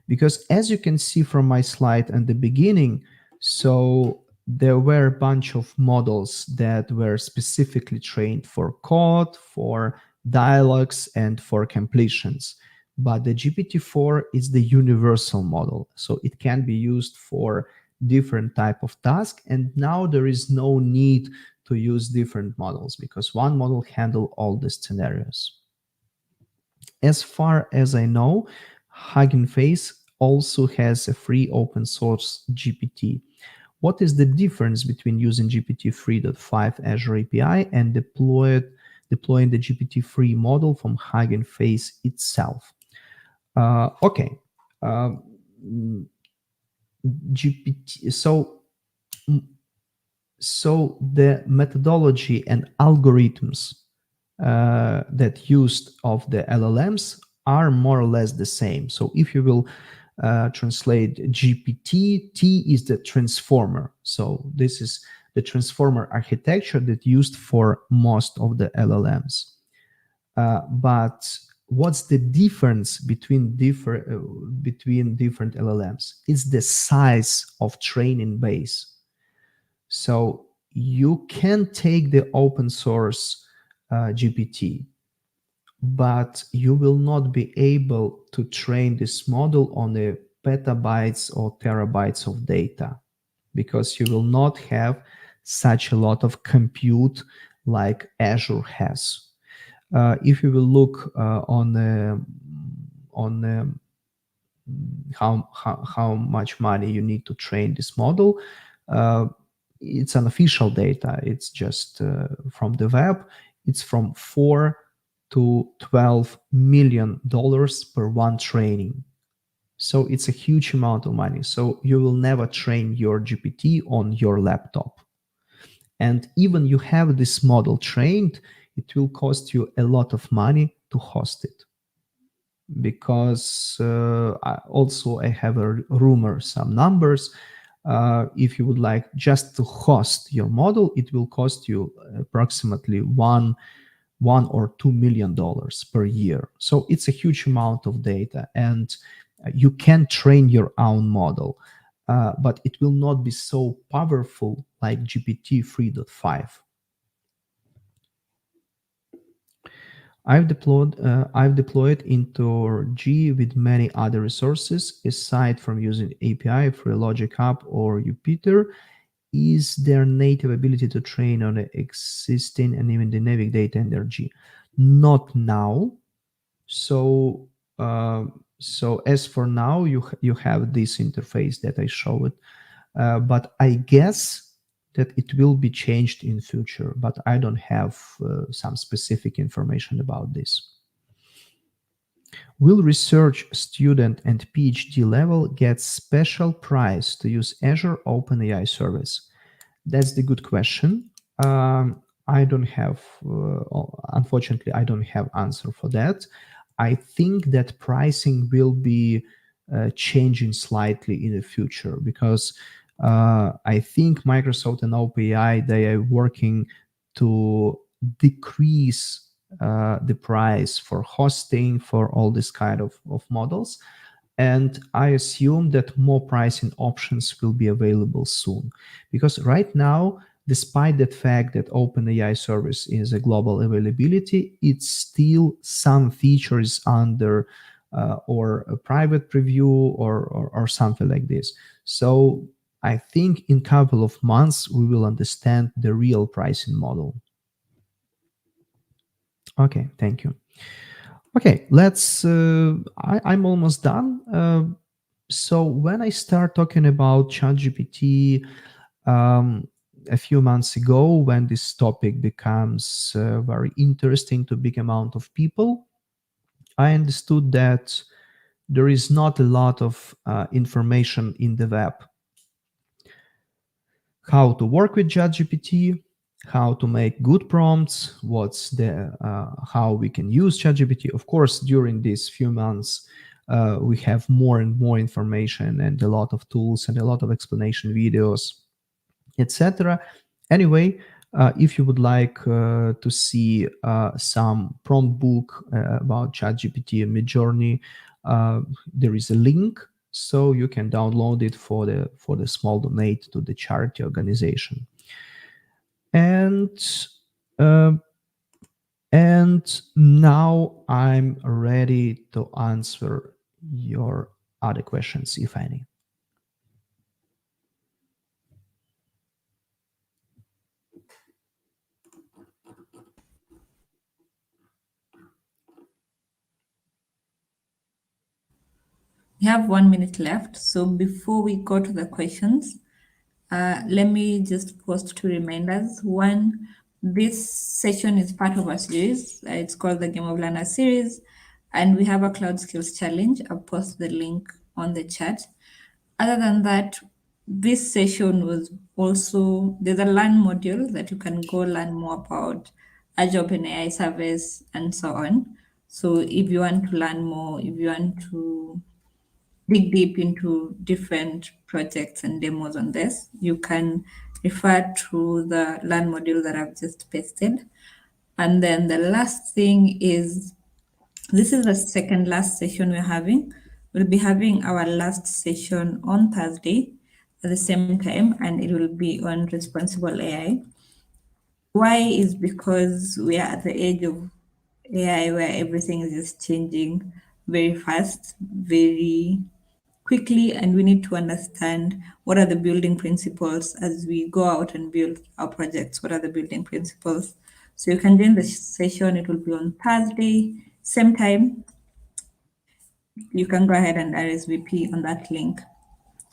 Because as you can see from my slide at the beginning, so there were a bunch of models that were specifically trained for code, for dialogues, and for completions. But the GPT-4 is the universal model, so it can be used for different type of task. And now there is no need to use different models because one model handle all the scenarios. As far as I know, Hugging Face also has a free open source GPT. What is the difference between using GPT 3.5 Azure API and deploying the GPT-3 model from Hugging Face itself? Okay. GPT. So the methodology and algorithms that used of the LLMs are more or less the same. So if you will translate GPT, T is the transformer. So this is the transformer architecture that used for most of the LLMs. But what's the difference between different LLMs? It's the size of training base. So you can take the open source GPT, but you will not be able to train this model on the petabytes or terabytes of data because you will not have such a lot of compute like Azure has. If you will look on how much money you need to train this model, it's unofficial data. It's just from the web. It's from $4 to $12 million per one training. So it's a huge amount of money. So you will never train your GPT on your laptop. And even you have this model trained, it will cost you a lot of money to host it. Because I have a rumor, some numbers. If you would like just to host your model, it will cost you approximately $1 or $2 million per year. So it's a huge amount of data, and you can train your own model, but it will not be so powerful like GPT 3.5. I've deployed into G with many other resources aside from using API for Logic App or Jupyter. Is there native ability to train on the existing and even dynamic data in their G? Not now. So as for now, you have this interface that I showed, but I guess that it will be changed in future, but I don't have some specific information about this. Will research student and PhD level get special price to use Azure Open AI Service? That's the good question. I don't have, unfortunately, I don't have answer for that. I think that pricing will be changing slightly in the future because I think Microsoft and OpenAI, they are working to decrease the price for hosting for all this kind of models. And I assume that more pricing options will be available soon. Because right now, despite the fact that OpenAI service is a global availability, it's still some features under or a private preview or something like this. So I think in couple of months we will understand the real pricing model. Okay, thank you. Okay, let's. I'm almost done. So when I start talking about ChatGPT um, a few months ago, when this topic becomes very interesting to big amount of people, I understood that there is not a lot of information in the web. How to work with ChatGPT, how to make good prompts, what's the how we can use ChatGPT. Of course, during these few months, we have more and more information and a lot of tools and a lot of explanation videos, etc. Anyway, if you would like to see some prompt book about ChatGPT and Midjourney, there is a link, so you can download it for the small donate to the charity organization. And uh, and now I'm ready to answer your other questions, if any. We have 1 minute left. So before we go to the questions, let me just post two reminders. One, this session is part of a series. It's called the Game of Learner series, and we have a cloud skills challenge. I'll post the link on the chat. Other than that, this session was also there's a learn module that you can go learn more about Azure Open AI Service and so on. So if you want to learn more, if you want to dig deep into different projects and demos on this, you can refer to the learn module that I've just pasted. And then the last thing is this is the second last session we're having. We'll be having our last session on Thursday at the same time, and it will be on responsible AI. Why is because we are at the age of AI where everything is just changing very fast, very quickly, and we need to understand what are the building principles as we go out and build our projects. What are the building principles? So you can join the session. It will be on Thursday, same time. You can go ahead and RSVP on that link.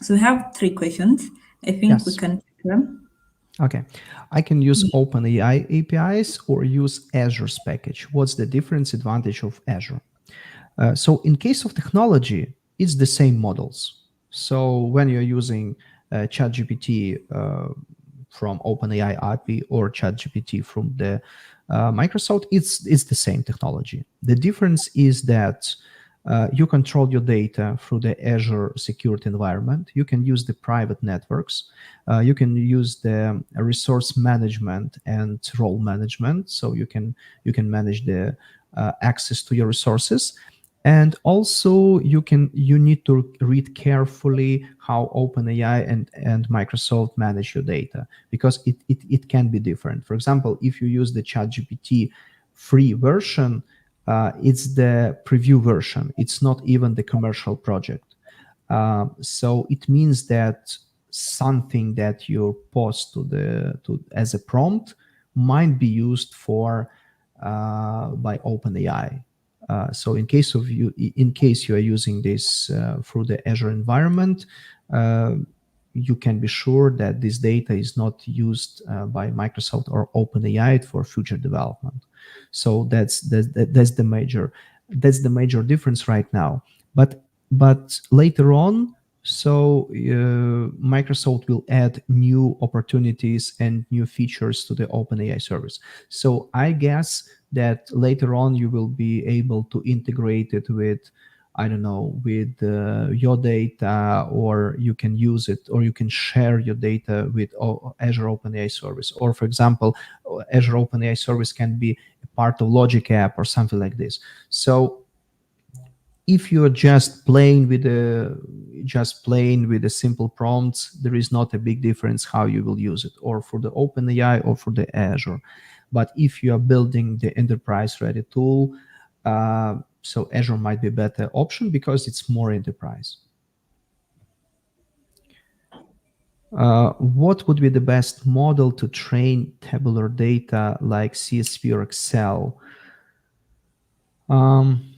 So we have three questions. I think we Yes. can take them. Okay. I can use OpenAI APIs or use Azure's package. What's the difference advantage of Azure? So in case of technology, it's the same models. So when you're using ChatGPT from OpenAI API or ChatGPT from the Microsoft, it's the same technology. The difference is that you control your data through the Azure security environment. You can use the private networks. You can use the resource management and role management. So you can manage the access to your resources. And also you need to read carefully how OpenAI and Microsoft manage your data because it can be different. For example, if you use the ChatGPT free version, it's the preview version. It's not even the commercial project. So it means that something that you post to as a prompt might be used for by OpenAI. So in case you are using this through the Azure environment, uh, you can be sure that this data is not used by Microsoft or OpenAI for future development. So that's the major difference right now. But later on, So Microsoft will add new opportunities and new features to the OpenAI service. So I guess that later on you will be able to integrate it with, I don't know, with your data, or you can use it, or you can share your data with Azure OpenAI service. Or for example, Azure OpenAI service can be a part of Logic app or something like this. So if you're just playing with the simple prompts, there is not a big difference how you will use it, or for the OpenAI or for the Azure. But if you are building the enterprise ready tool, so Azure might be a better option because it's more enterprise. What would be the best model to train tabular data like CSV or Excel? Um,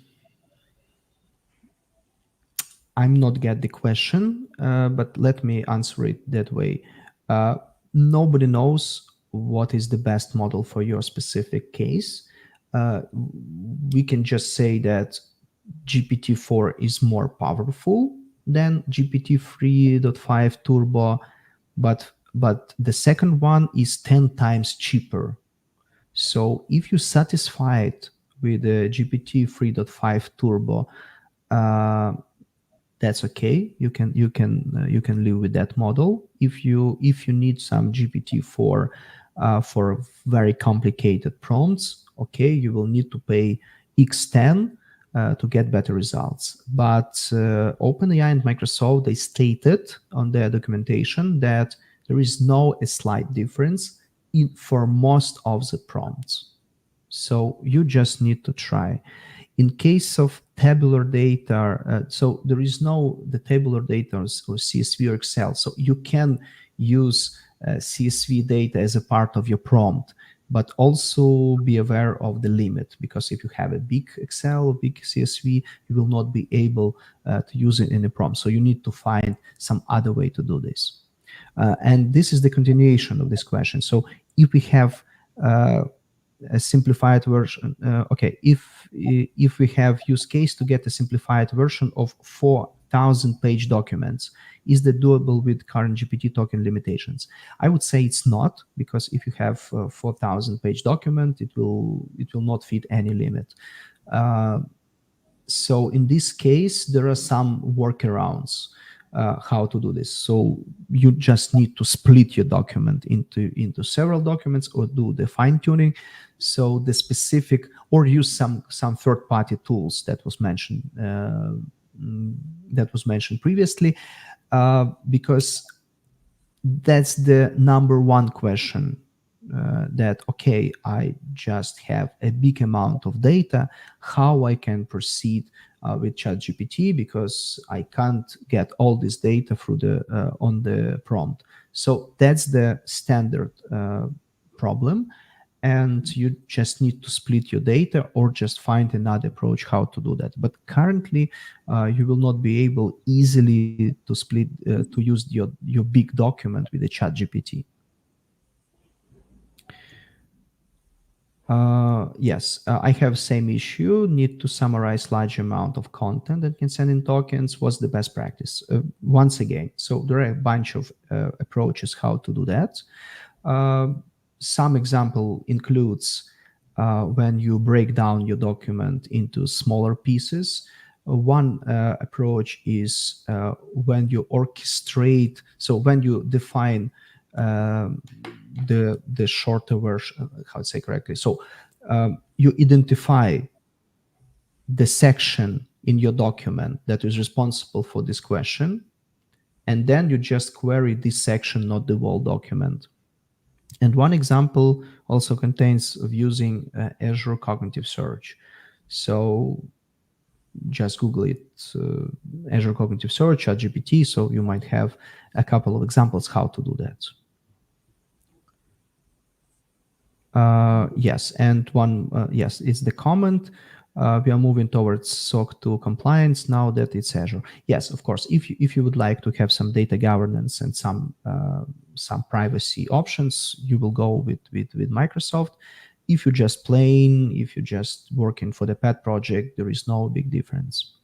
I'm not get the question, but let me answer it that way. Uh, Nobody knows what is the best model for your specific case. We can just say that GPT-4 is more powerful than GPT-3.5 Turbo, but the second one is 10 times cheaper. So if you're satisfied with the GPT 3.5 Turbo, uh, that's okay. You can live with that model. If you need some GPT for very complicated prompts, okay, you will need to pay X10 to get better results. But OpenAI and Microsoft, they stated on their documentation that there is no a slight difference for most of the prompts. So you just need to try. In case of tabular data, so there is no the tabular data or CSV or Excel. So you can use CSV data as a part of your prompt, but also be aware of the limit, because if you have a big Excel, big CSV, you will not be able to use it in a prompt. So you need to find some other way to do this. And this is the continuation of this question. So if we have a simplified version, okay, if we have use case to get a simplified version of 4,000 page documents, is that doable with current GPT token limitations? I would say it's not, because if you have 4,000 page document, it will not fit any limit. So in this case, there are some workarounds how to do this. So you just need to split your document into several documents, or do the fine tuning. So the specific, or use some third party tools that was mentioned previously, because that's the number one question. That okay, I just have a big amount of data, how I can proceed with ChatGPT, because I can't get all this data through the on the prompt. So that's the standard problem, and you just need to split your data or just find another approach how to do that. But currently you will not be able easily to split to use your big document with the chat GPT. Yes, I have same issue. Need to summarize large amount of content that can send in tokens. What's the best practice? Once again, so there are a bunch of approaches how to do that. Some example includes when you break down your document into smaller pieces. One approach is when you orchestrate. So when you define the shorter version, how to say correctly. So you identify the section in your document that is responsible for this question, and then you just query this section, not the whole document. And one example also contains of using Azure Cognitive Search. So just Google it, Azure Cognitive Search, ChatGPT. So you might have a couple of examples how to do that. Yes, and one, yes, it's the comment. We are moving towards SOC 2 compliance now that it's Azure. Yes, of course, if you would like to have some data governance and some privacy options, you will go with Microsoft. If you're just playing, if you're just working for the pet project, there is no big difference.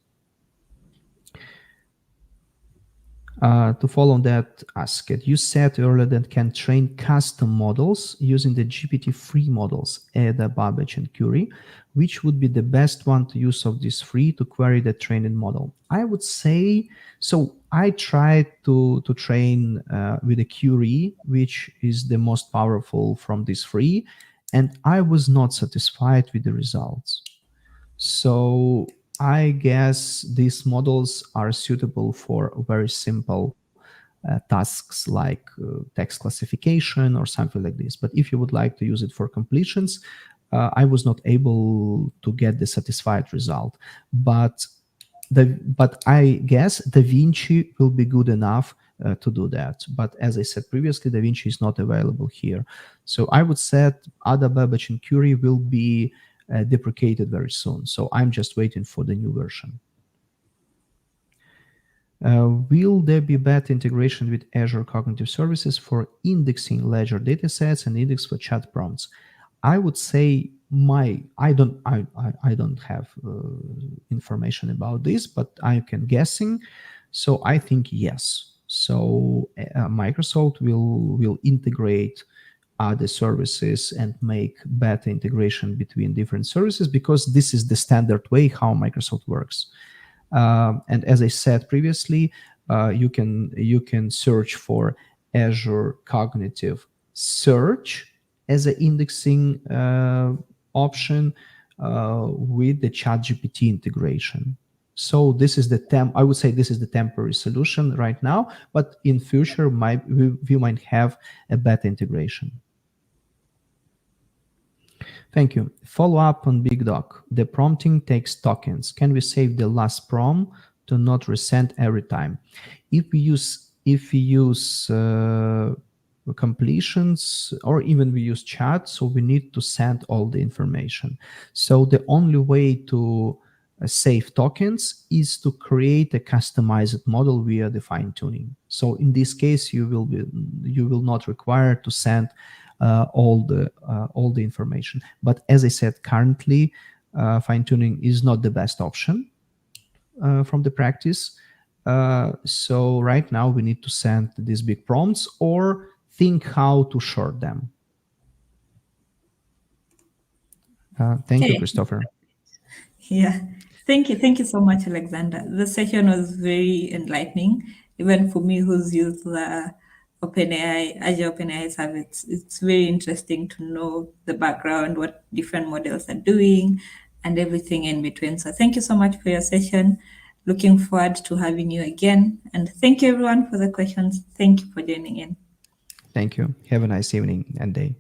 To follow that, ask it. You said earlier that can train custom models using the GPT-3 models, Ada, Babbage, and Curie. Which would be the best one to use of these three to query the training model? I would say, so I tried to train with a Curie, which is the most powerful from these three, and I was not satisfied with the results. So I guess these models are suitable for very simple tasks like text classification or something like this. But if you would like to use it for completions, I was not able to get the satisfied result. But I guess DaVinci will be good enough to do that. But as I said previously, DaVinci is not available here. So I would say Ada, Babbage, and Curie will be deprecated very soon. So I'm just waiting for the new version. Will there be better integration with Azure Cognitive Services for indexing ledger datasets and index for chat prompts? I would say I don't have information about this, but I can guessing. So I think yes. So Microsoft will integrate other services and make better integration between different services, because this is the standard way how Microsoft works. And as I said previously, you can search for Azure Cognitive Search as an indexing option with the ChatGPT integration. So this is I would say this is the temporary solution right now, but in future we might have a better integration. Thank you. Follow up on Big Doc. The prompting takes tokens. Can we save the last prompt to not resend every time? If we use completions, or even we use chat, so we need to send all the information. So the only way to save tokens is to create a customized model via the fine tuning. So in this case, you will not require to send all the information. But as I said, currently fine tuning is not the best option from the practice. So right now we need to send these big prompts or think how to short them. Thank you, Okay. Christopher. Yeah. Thank you. Thank you so much, Alexander. The session was very enlightening, even for me who's used the OpenAI, Azure OpenAI service. It's very interesting to know the background, what different models are doing, and everything in between. So thank you so much for your session. Looking forward to having you again. And thank you everyone for the questions. Thank you for joining in. Thank you. Have a nice evening and day.